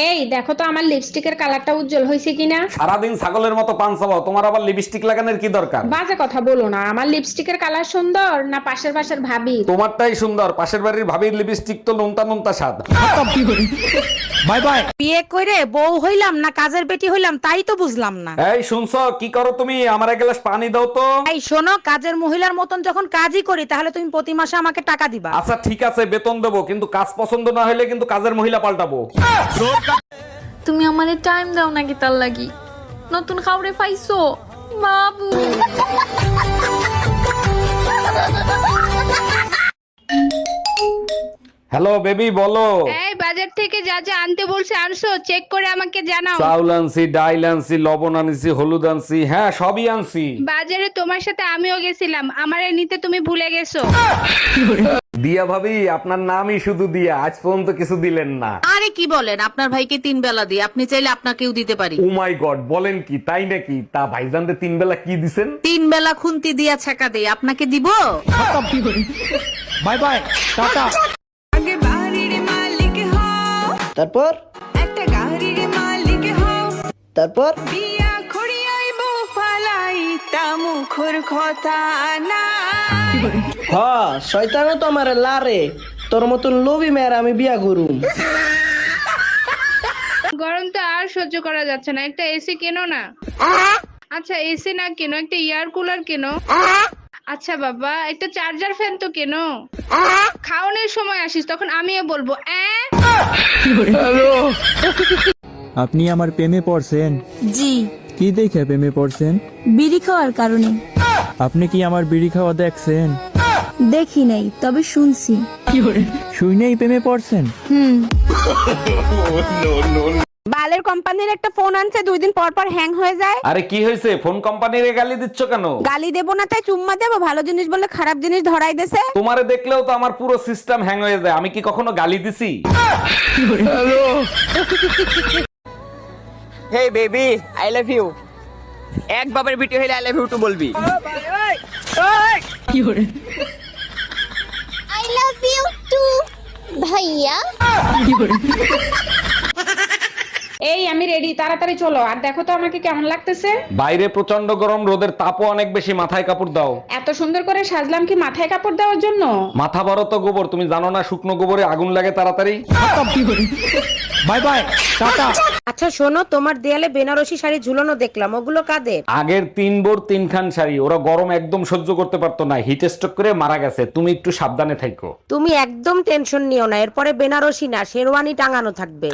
এই দেখো তো আমার লিপস্টিকের কালারটা উজ্জ্বল হয়েছে কিনা। সারাদিন ছাগলের মতো পান চাবাও, তোমার আবার লিপস্টিক লাগানোর কি দরকার? বাজে কথা বলো না, আমার লিপস্টিকের কালার সুন্দর না পাশের পাশের ভাবি? তোমারটাই সুন্দর, পাশের বাড়ির ভাবির লিপস্টিক তো নোনতা নোনতা স্বাদ। Bye bye. বিয়ে করে বউ হইলাম না কাজের বেটি হইলাম তাই তো বুঝলাম না। এই শুনছো, কি করো তুমি? আমার এক গ্লাস পানি দাও তো। এই শোনো, কাজের মহিলার মতন যখন কাজই করি তাহলে তুমি প্রতি মাসে আমাকে টাকা দিবা। আচ্ছা ঠিক আছে, বেতন দেবো, কিন্তু কাজ পছন্দ না হলে কিন্তু কাজের মহিলা পাল্টাবো। তুমি আমারে টাইম দাও নাকি তার লাগি? নতুন খাউরে পাইছো বাবু? হ্যালো বেবি, বলো। এই বাজার থেকে যা যা আনতে বলছে আনছো? চেক করে আমাকে জানাও। চাউল আনছি, ডাইল আনছি, লবণ আনছি, হলুদ আনছি, হ্যাঁ সবই আনছি। বাজারে তোমার সাথে আমিও গেছিলাম, আমারে নিতে তুমি ভুলে গেছো। দিয়া ভাবি, আপনার নামই শুধু দিয়া, আজ পর্যন্ত কিছু দিলেন না। আরে কি বলেন, আপনার ভাইকে 3 বেলা দিই, আপনি চাইলে আপনাকেও দিতে পারি। ও মাই গড, বলেন কি? তাই নাকি? তা ভাইজানদের 3 বেলা কি দিছেন? 3 বেলা খুন্তি দিয়া ছাকা দেই, আপনাকে দিব? Bye bye, tata. আগে বাড়ির মালিক হও, তারপর একটা গাড়ির মালিক হও, তারপর বিয়া করিয়াইব ফালাই তা মুখর কথা না। শয়তানও তো আমার লারে, তোর মতন লোভী মেয়ের আমি বিয়া করুম। গরম তো আর সহ্য করা যাচ্ছে না, একটা এসি কেনো না। আচ্ছা এসি না কেনো, একটা এয়ার কুলার কেনো। আচ্ছা বাবা, একটা চার্জার ফ্যান তো কেনো। খাওয়ানোর সময় আসিস তখন আমিও বলবো আপনি আমার প্রেমে পড়ছেন? জি, কি দেখে প্রেমে পড়ছেন? বিড়ি খাওয়ার কারণে। আপনি কি আমার বিড়ি খাওয়া দেখছেন? দেখি নাই, তবে শুনছি। শুনেই প্রেমে পড়ছেন? বালের কোম্পানির একটা ফোন আনছে, 2 দিন পর পর হ্যাং হয়ে যায়। আরে কি হয়েছে? ফোন কোম্পানির গালি দিচ্ছ কেন? গালি দেবো না তাই চুম্মা দেবো? ভালো জিনিস বলে খারাপ জিনিস ধরাই দেছে। তোমারে দেখলেও তো আমার পুরো সিস্টেম হ্যাং হয়ে যায়, আমি কি কখনো গালি দিছি? হেই বেবি, আই লাভ ইউ। এক বাবার বিটি হইলে আই লাভ ইউ টু বলবি। আই লাভ ইউ টু ভাইয়া। এই আমি রেডি, তাড়াতাড়ি চলো। আর দেখো তো আমাকে কেমন লাগতেছে। বাইরে প্রচন্ড গরম, রোদের তাপও অনেক বেশি, মাথায় কাপড় দাও। এত সুন্দর করে সাজলাম কি মাথায় কাপড় দেওয়ার জন্য? মাথা ভরো তো গোবর, তুমি জানো না শুকনো গোবরে আগুন লাগে তাড়াতাড়ি। Bye bye, tata. আচ্ছা শোনো, তোমার দেয়ালে বেনারসি শাড়ি ঝুলানো দেখলাম, ওগুলো কাদের? আগের 3 বোর 3 খান শাড়ি, ওরা গরম একদম সহ্য করতে পারতো না, হিট স্ট্রোক করে মারা গেছে। তুমি একটু সাবধানে থাকো। তুমি একদম টেনশন নিও না, এরপরে বেনারসি না শেরওয়ানি টাঙানো থাকবে।